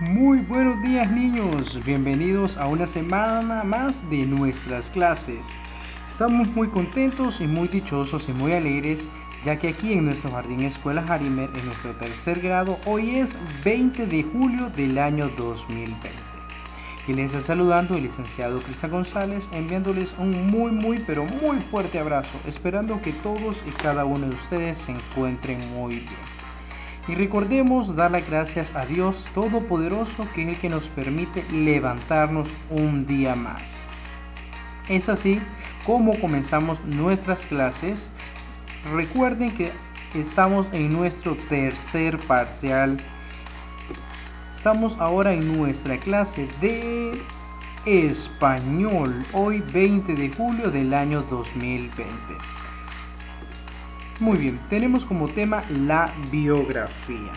Muy buenos días niños, bienvenidos a una semana más de nuestras clases. Estamos muy contentos y muy dichosos y muy alegres ya que aquí en nuestro jardín Escuela Harimer, en nuestro tercer grado, hoy es 20 de julio del año 2020. Y les está saludando el licenciado Cristian González, enviándoles un pero muy fuerte abrazo, esperando que todos y cada uno de ustedes se encuentren muy bien. Y recordemos dar las gracias a Dios Todopoderoso, que es el que nos permite levantarnos un día más. Es así como comenzamos nuestras clases. Recuerden que estamos en nuestro tercer parcial. Estamos ahora en nuestra clase de español, hoy 20 de julio del año 2020. Muy bien, tenemos como tema la biografía.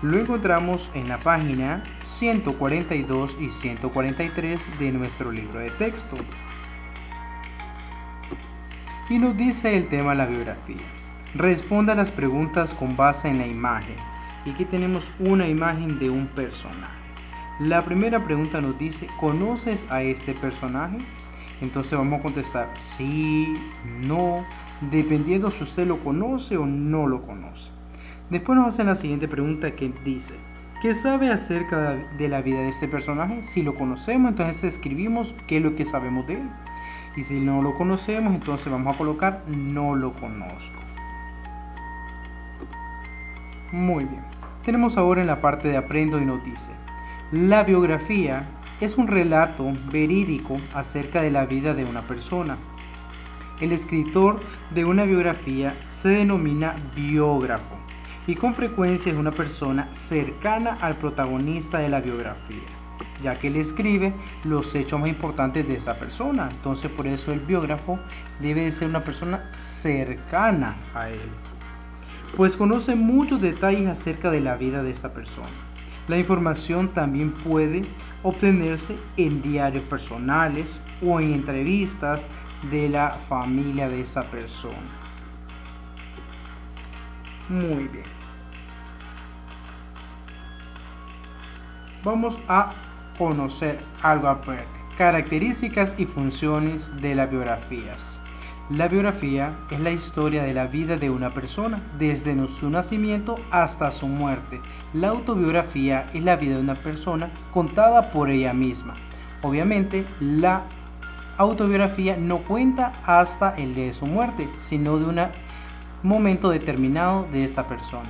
Lo encontramos en la página 142 y 143 de nuestro libro de texto. Y nos dice el tema la biografía. Responda a las preguntas con base en la imagen. Y aquí tenemos una imagen de un personaje. La primera pregunta nos dice, ¿conoces a este personaje? Entonces vamos a contestar sí, no, dependiendo si usted lo conoce o no lo conoce. Después nos hacen la siguiente pregunta que dice, ¿qué sabe acerca de la vida de este personaje? Si lo conocemos, entonces escribimos qué es lo que sabemos de él. Y si no lo conocemos, entonces vamos a colocar no lo conozco. Muy bien. Tenemos ahora en la parte de aprendo y nos dice, la biografía es un relato verídico acerca de la vida de una persona. El escritor de una biografía se denomina biógrafo y con frecuencia es una persona cercana al protagonista de la biografía, ya que él escribe los hechos más importantes de esa persona. Entonces por eso el biógrafo debe de ser una persona cercana a él, pues conoce muchos detalles acerca de la vida de esta persona. La información también puede obtenerse en diarios personales o en entrevistas de la familia de esa persona. Muy bien. Vamos a conocer algo aparte. Características y funciones de las biografías. La biografía es la historia de la vida de una persona, desde su nacimiento hasta su muerte. La autobiografía es la vida de una persona contada por ella misma. Obviamente, la autobiografía no cuenta hasta el día de su muerte, sino de un momento determinado de esta persona.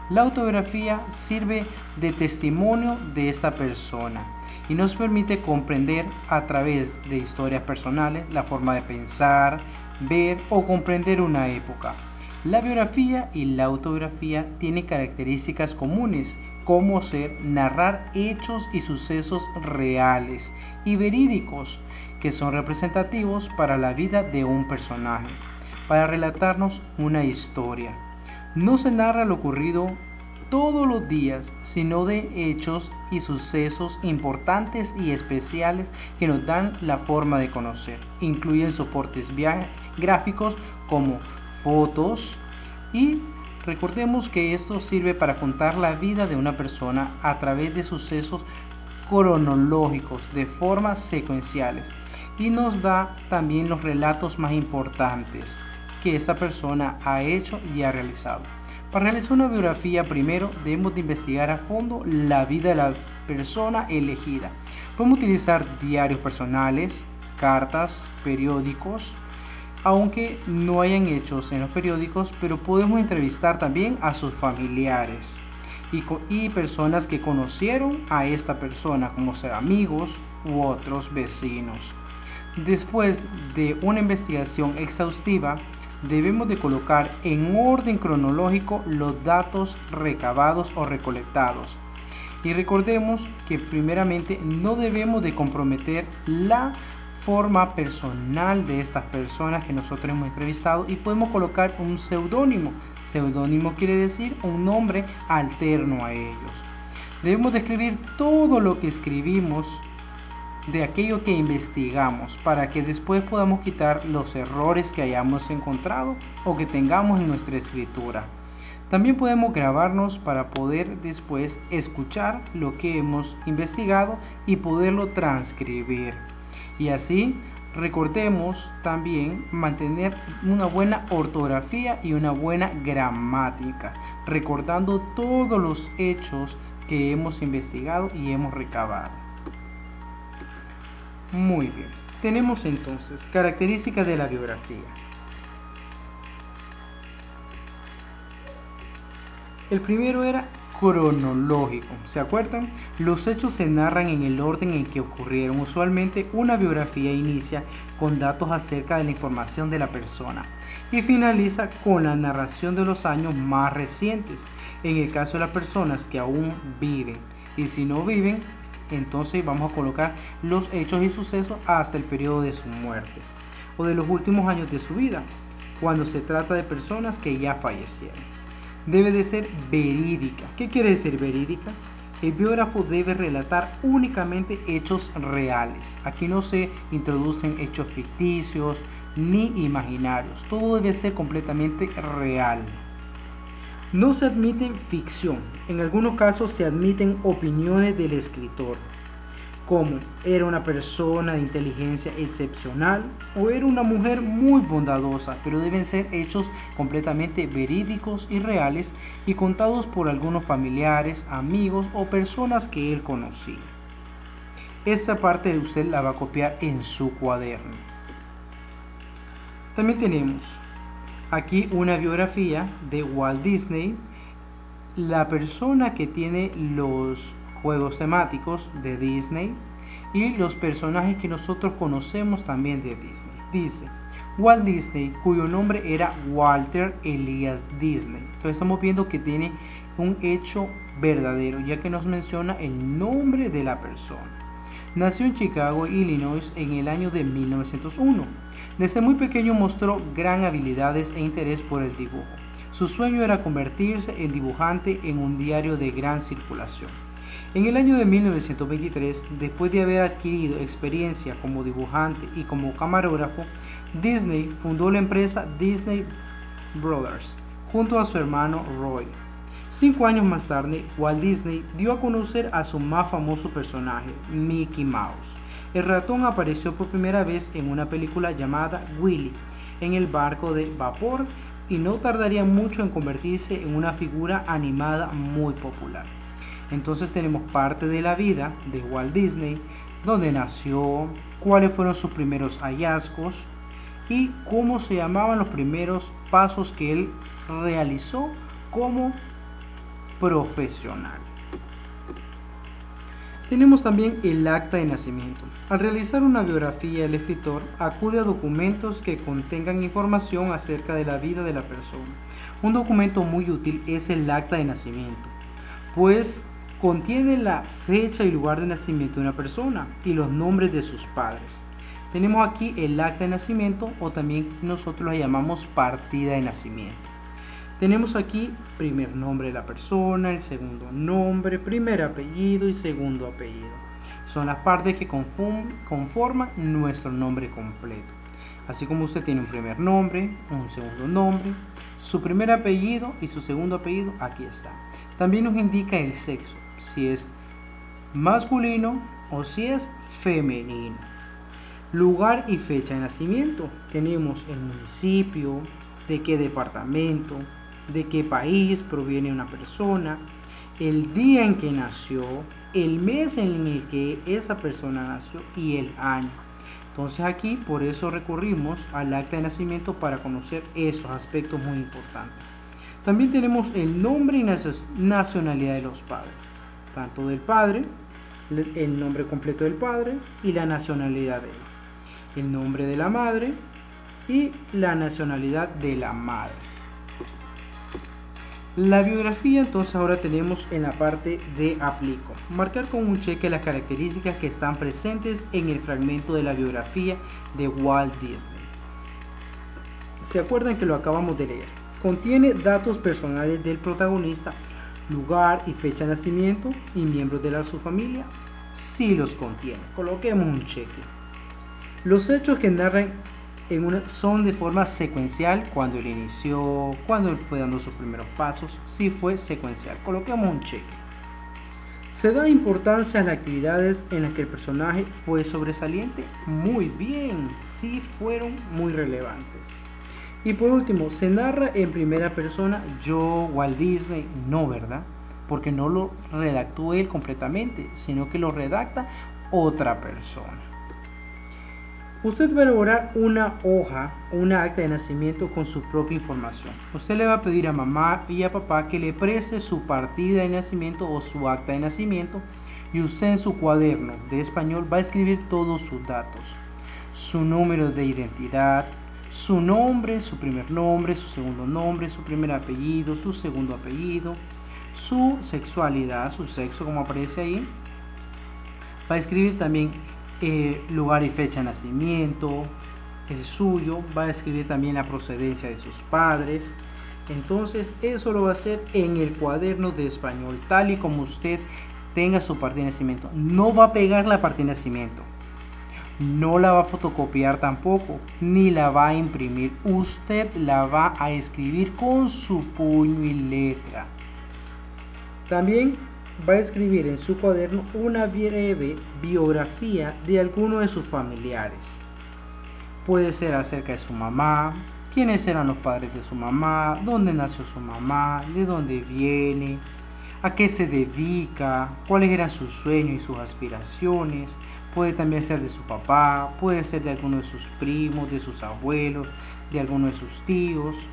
La autobiografía sirve de testimonio de esta persona y nos permite comprender a través de historias personales la forma de pensar, ver o comprender una época. La biografía y la autobiografía tienen características comunes, como ser narrar hechos y sucesos reales y verídicos que son representativos para la vida de un personaje, para relatarnos una historia. No se narra lo ocurrido todos los días, sino de hechos y sucesos importantes y especiales que nos dan la forma de conocer. Incluyen soportes gráficos como fotos y recordemos que esto sirve para contar la vida de una persona a través de sucesos cronológicos de formas secuenciales y nos da también los relatos más importantes que esta persona ha hecho y ha realizado. Para realizar una biografía, primero debemos de investigar a fondo la vida de la persona elegida. Podemos utilizar diarios personales, cartas, periódicos, aunque no hayan hechos en los periódicos, pero podemos entrevistar también a sus familiares y personas que conocieron a esta persona, como ser amigos u otros vecinos. Después de una investigación exhaustiva, debemos de colocar en orden cronológico los datos recabados o recolectados. Y recordemos que primeramente no debemos de comprometer la forma personal de estas personas que nosotros hemos entrevistado y podemos colocar un seudónimo. Seudónimo quiere decir un nombre alterno a ellos. Debemos de escribir todo lo que escribimos de aquello que investigamos para que después podamos quitar los errores que hayamos encontrado o que tengamos en nuestra escritura. También podemos grabarnos para poder después escuchar lo que hemos investigado y poderlo transcribir. Y así recordemos también mantener una buena ortografía y una buena gramática, recordando todos los hechos que hemos investigado y hemos recabado. Muy bien, tenemos entonces características de la biografía. El primero era cronológico, ¿se acuerdan? Los hechos se narran en el orden en que ocurrieron. Usualmente una biografía inicia con datos acerca de la información de la persona y finaliza con la narración de los años más recientes, en el caso de las personas que aún viven. Y si no viven, entonces vamos a colocar los hechos y sucesos hasta el periodo de su muerte o de los últimos años de su vida, cuando se trata de personas que ya fallecieron. Debe de ser verídica. ¿Qué quiere decir verídica? El biógrafo debe relatar únicamente hechos reales. Aquí no se introducen hechos ficticios ni imaginarios. Todo debe ser completamente real. No se admite ficción. En algunos casos se admiten opiniones del escritor, como era una persona de inteligencia excepcional o era una mujer muy bondadosa, pero deben ser hechos completamente verídicos y reales y contados por algunos familiares, amigos o personas que él conocía. Esta parte usted la va a copiar en su cuaderno. También tenemos aquí una biografía de Walt Disney, la persona que tiene los juegos temáticos de Disney y los personajes que nosotros conocemos también de Disney. Dice Walt Disney, cuyo nombre era Walter Elias Disney. Entonces estamos viendo que tiene un hecho verdadero, ya que nos menciona el nombre de la persona. Nació en Chicago, Illinois, en el año de 1901. Desde muy pequeño mostró gran habilidades e interés por el dibujo. Su sueño era convertirse en dibujante en un diario de gran circulación. En el año de 1923, después de haber adquirido experiencia como dibujante y como camarógrafo, Disney fundó la empresa Disney Brothers junto a su hermano Roy. 5 años más tarde, Walt Disney dio a conocer a su más famoso personaje, Mickey Mouse. El ratón apareció por primera vez en una película llamada Willy, en el barco de vapor, y no tardaría mucho en convertirse en una figura animada muy popular. Entonces tenemos parte de la vida de Walt Disney, dónde nació, cuáles fueron sus primeros hallazgos y cómo se llamaban los primeros pasos que él realizó como profesional. Tenemos también el acta de nacimiento. Al realizar una biografía, el escritor acude a documentos que contengan información acerca de la vida de la persona. Un documento muy útil es el acta de nacimiento, pues contiene la fecha y lugar de nacimiento de una persona y los nombres de sus padres. Tenemos aquí el acta de nacimiento, o también nosotros la llamamos partida de nacimiento. Tenemos aquí primer nombre de la persona, el segundo nombre, primer apellido y segundo apellido. Son las partes que conforman nuestro nombre completo. Así como usted tiene un primer nombre, un segundo nombre, su primer apellido y su segundo apellido, aquí está. También nos indica el sexo, si es masculino o si es femenino. Lugar y fecha de nacimiento. Tenemos el municipio, de qué departamento, de qué país proviene una persona, el día en que nació, el mes en el que esa persona nació y el año. Entonces aquí por eso recurrimos al acta de nacimiento para conocer estos aspectos muy importantes. También tenemos el nombre y nacionalidad de los padres, tanto del padre, el nombre completo del padre y la nacionalidad de él, el nombre de la madre y la nacionalidad de la madre. La biografía, entonces ahora tenemos en la parte de aplico. Marcar con un cheque las características que están presentes en el fragmento de la biografía de Walt Disney. ¿Se acuerdan que lo acabamos de leer? Contiene datos personales del protagonista, lugar y fecha de nacimiento y miembros de su familia. Sí los contiene. Coloquemos un cheque. Los hechos que narran son de forma secuencial cuando él inició, cuando él fue dando sus primeros pasos, sí fue secuencial. Coloquemos un cheque. ¿Se da importancia a las actividades en las que el personaje fue sobresaliente? Muy bien, sí fueron muy relevantes. Y por último, ¿se narra en primera persona? Yo, Walt Disney, no, ¿verdad? Porque no lo redactó él completamente, sino que lo redacta otra persona. Usted va a elaborar una hoja, una acta de nacimiento con su propia información. Usted le va a pedir a mamá y a papá que le preste su partida de nacimiento o su acta de nacimiento, y usted en su cuaderno de español va a escribir todos sus datos. Su número de identidad, su nombre, su primer nombre, su segundo nombre, su primer apellido, su segundo apellido, su sexualidad, su sexo como aparece ahí. Va a escribir también lugar y fecha de nacimiento, el suyo, va a escribir también la procedencia de sus padres. Entonces eso lo va a hacer en el cuaderno de español, tal y como usted tenga su partida de nacimiento. No va a pegar la partida de nacimiento, no la va a fotocopiar tampoco, ni la va a imprimir. Usted la va a escribir con su puño y letra. También va a escribir en su cuaderno una breve biografía de alguno de sus familiares. Puede ser acerca de su mamá, quiénes eran los padres de su mamá, dónde nació su mamá, de dónde viene, a qué se dedica, cuáles eran sus sueños y sus aspiraciones. Puede también ser de su papá, puede ser de alguno de sus primos, de sus abuelos, de alguno de sus tíos.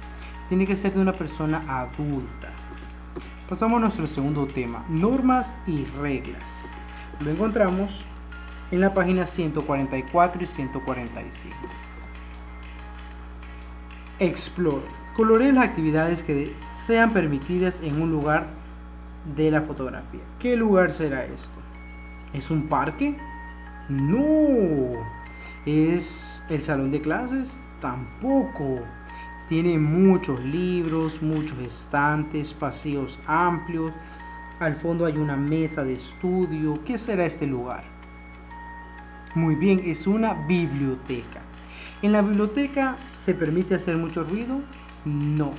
Tiene que ser de una persona adulta. Pasamos a nuestro segundo tema, normas y reglas. Lo encontramos en la página 144 y 145. Explore. Coloree las actividades que sean permitidas en un lugar de la fotografía. ¿Qué lugar será esto? ¿Es un parque? No. ¿Es el salón de clases? Tampoco. Tiene muchos libros, muchos estantes, pasillos amplios. Al fondo hay una mesa de estudio. ¿Qué será este lugar? Muy bien, es una biblioteca. ¿En la biblioteca se permite hacer mucho ruido? No.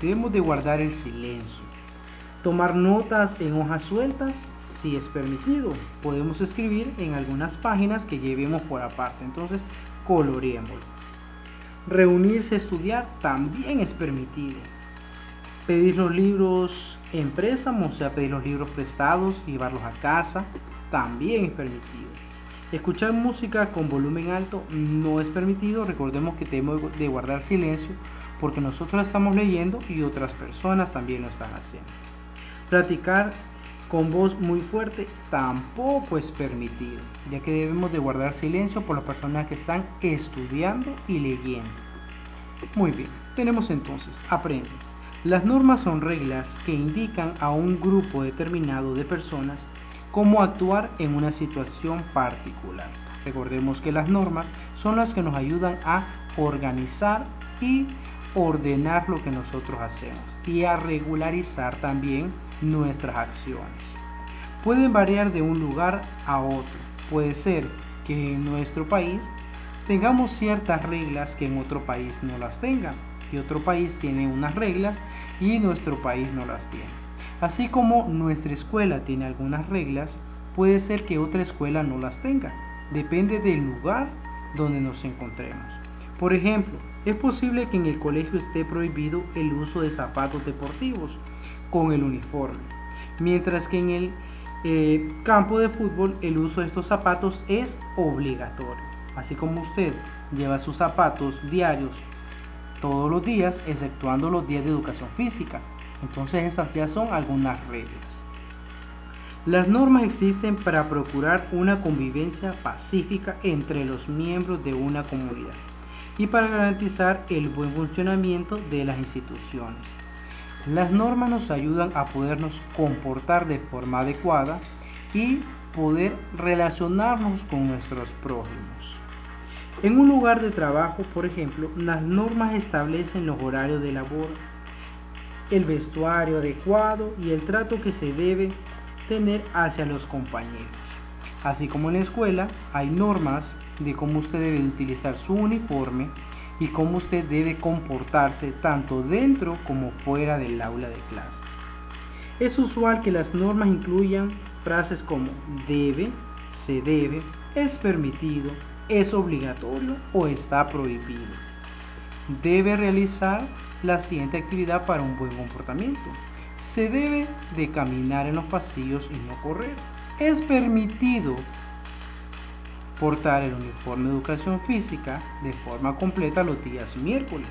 Debemos de guardar el silencio. ¿Tomar notas en hojas sueltas? Sí es permitido. Podemos escribir en algunas páginas que llevemos por aparte. Entonces, coloreémoslo. Reunirse a estudiar también es permitido. Pedir los libros en préstamo, o sea, pedir los libros prestados, llevarlos a casa, también es permitido. Escuchar música con volumen alto no es permitido. Recordemos que tenemos de guardar silencio porque nosotros estamos leyendo y otras personas también lo están haciendo. Platicar con voz muy fuerte tampoco es permitido, ya que debemos de guardar silencio por las personas que están estudiando y leyendo. Muy bien, tenemos entonces, aprende. Las normas son reglas que indican a un grupo determinado de personas cómo actuar en una situación particular. Recordemos que las normas son las que nos ayudan a organizar y ordenar lo que nosotros hacemos y a regularizar también nuestras acciones. Pueden variar de un lugar a otro. Puede ser que en nuestro país tengamos ciertas reglas que en otro país no las tengan, y otro país tiene unas reglas y nuestro país no las tiene. Así como nuestra escuela tiene algunas reglas, puede ser que otra escuela no las tenga. Depende del lugar donde nos encontremos. Por ejemplo, es posible que en el colegio esté prohibido el uso de zapatos deportivos con el uniforme, mientras que en el campo de fútbol el uso de estos zapatos es obligatorio. Así como usted lleva sus zapatos diarios todos los días, exceptuando los días de educación física. Entonces esas ya son algunas reglas. Las normas existen para procurar una convivencia pacífica entre los miembros de una comunidad y para garantizar el buen funcionamiento de las instituciones. Las normas nos ayudan a podernos comportar de forma adecuada y poder relacionarnos con nuestros prójimos. En un lugar de trabajo, por ejemplo, las normas establecen los horarios de labor, el vestuario adecuado y el trato que se debe tener hacia los compañeros. Así como en la escuela hay normas de cómo usted debe utilizar su uniforme, y cómo usted debe comportarse tanto dentro como fuera del aula de clases. Es usual que las normas incluyan frases como debe, se debe, es permitido, es obligatorio o está prohibido. Debe realizar la siguiente actividad para un buen comportamiento. Se debe de caminar en los pasillos y no correr. Es permitido portar el uniforme de educación física de forma completa los días miércoles.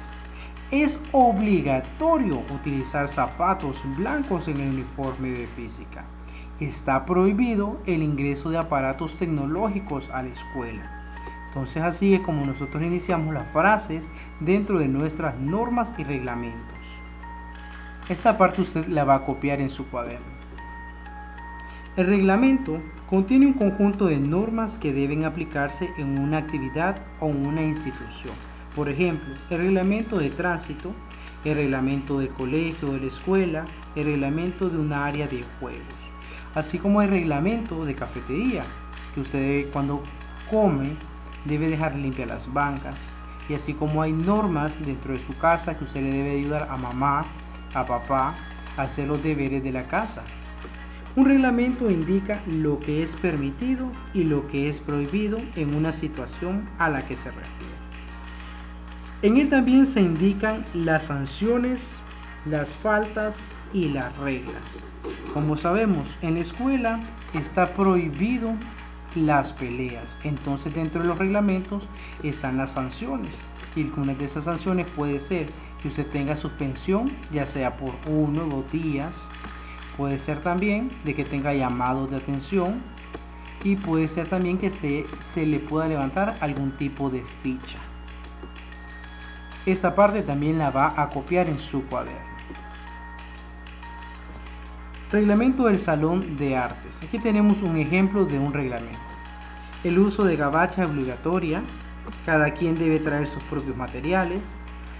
Es obligatorio utilizar zapatos blancos en el uniforme de física. Está prohibido el ingreso de aparatos tecnológicos a la escuela. Entonces así es como nosotros iniciamos las frases dentro de nuestras normas y reglamentos. Esta parte usted la va a copiar en su cuaderno. El reglamento contiene un conjunto de normas que deben aplicarse en una actividad o una institución. Por ejemplo, el reglamento de tránsito, el reglamento del colegio o de la escuela, el reglamento de un área de juegos, así como el reglamento de cafetería, que usted cuando come debe dejar limpias las bancas, y así como hay normas dentro de su casa que usted le debe ayudar a mamá, a papá, a hacer los deberes de la casa. Un reglamento indica lo que es permitido y lo que es prohibido en una situación a la que se refiere. En él también se indican las sanciones, las faltas y las reglas. Como sabemos, en la escuela está prohibido las peleas. Entonces dentro de los reglamentos están las sanciones. Y una de esas sanciones puede ser que usted tenga suspensión, ya sea por 1 o 2 días. Puede ser también de que tenga llamados de atención. Y puede ser también que se le pueda levantar algún tipo de ficha. Esta parte también la va a copiar en su cuaderno. Reglamento del Salón de Artes. Aquí tenemos un ejemplo de un reglamento. El uso de gabacha es obligatoria. Cada quien debe traer sus propios materiales.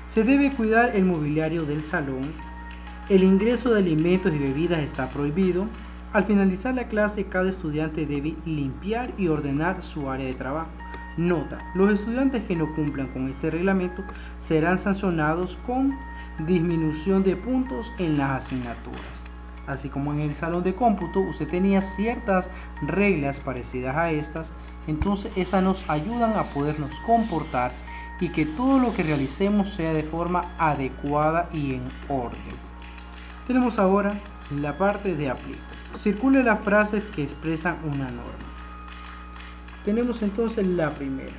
Se debe cuidar el mobiliario del salón. El ingreso de alimentos y bebidas está prohibido. Al finalizar la clase, cada estudiante debe limpiar y ordenar su área de trabajo. Nota: los estudiantes que no cumplan con este reglamento serán sancionados con disminución de puntos en las asignaturas. Así como en el salón de cómputo usted tenía ciertas reglas parecidas a estas, entonces esas nos ayudan a podernos comportar y que todo lo que realicemos sea de forma adecuada y en orden. Tenemos ahora la parte de aplico. Circule las frases que expresan una norma. Tenemos entonces la primera.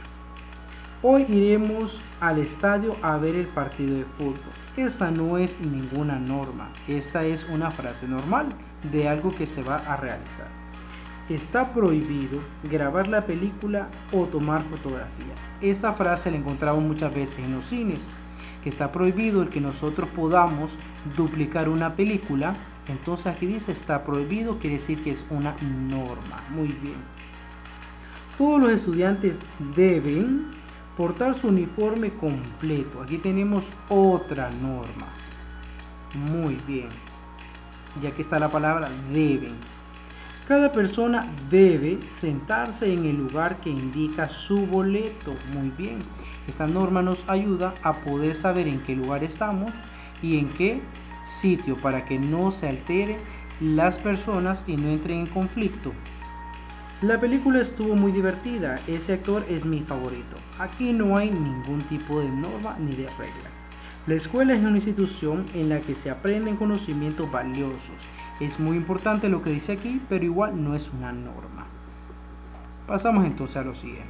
Hoy iremos al estadio a ver el partido de fútbol. Esta no es ninguna norma. Esta es una frase normal de algo que se va a realizar. Está prohibido grabar la película o tomar fotografías. Esta frase la encontramos muchas veces en los cines. Que está prohibido el que nosotros podamos duplicar una película. Entonces aquí dice está prohibido, quiere decir que es una norma. Muy bien. Todos los estudiantes deben portar su uniforme completo. Aquí tenemos otra norma. Muy bien. Y aquí está la palabra deben. Cada persona debe sentarse en el lugar que indica su boleto. Muy bien. Esta norma nos ayuda a poder saber en qué lugar estamos y en qué sitio para que no se alteren las personas y no entren en conflicto. La película estuvo muy divertida, ese actor es mi favorito. Aquí no hay ningún tipo de norma ni de regla. La escuela es una institución en la que se aprenden conocimientos valiosos. Es muy importante lo que dice aquí, pero igual no es una norma. Pasamos entonces a lo siguiente.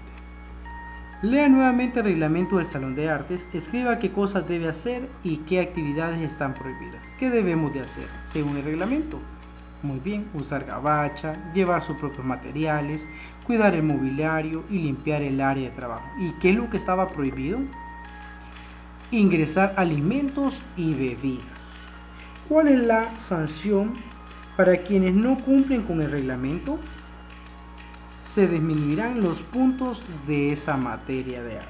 Lea nuevamente el reglamento del Salón de Artes, escriba qué cosas debe hacer y qué actividades están prohibidas. ¿Qué debemos de hacer según el reglamento? Muy bien, usar gabacha, llevar sus propios materiales, cuidar el mobiliario y limpiar el área de trabajo. ¿Y qué es lo que estaba prohibido? Ingresar alimentos y bebidas. ¿Cuál es la sanción para quienes no cumplen con el reglamento? Se disminuirán los puntos de esa materia de artes.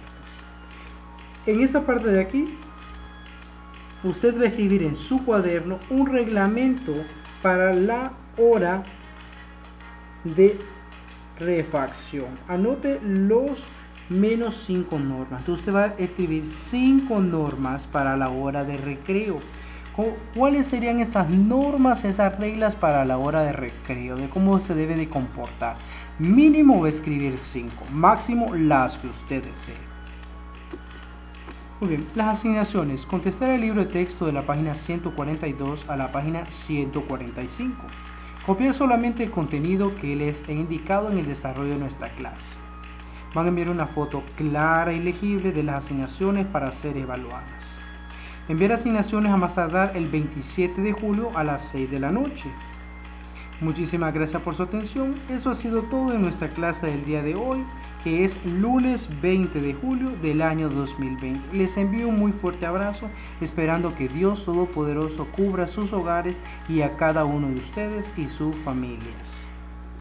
En esa parte de aquí, usted va a escribir en su cuaderno un reglamento para la hora de refacción. Anote los menos 5 normas. Entonces usted va a escribir 5 normas para la hora de recreo. ¿Cuáles serían esas normas, esas reglas para la hora de recreo, de cómo se debe de comportar? Mínimo va a escribir 5, máximo las que usted desee. Muy bien, las asignaciones. Contestar el libro de texto de la página 142 a la página 145. Copiar solamente el contenido que les he indicado en el desarrollo de nuestra clase. Van a enviar una foto clara y legible de las asignaciones para ser evaluadas. Enviar asignaciones a más tardar el 27 de julio a las 6 de la noche. Muchísimas gracias por su atención. Eso ha sido todo en nuestra clase del día de hoy, que es lunes 20 de julio del año 2020. Les envío un muy fuerte abrazo, esperando que Dios Todopoderoso cubra sus hogares y a cada uno de ustedes y sus familias.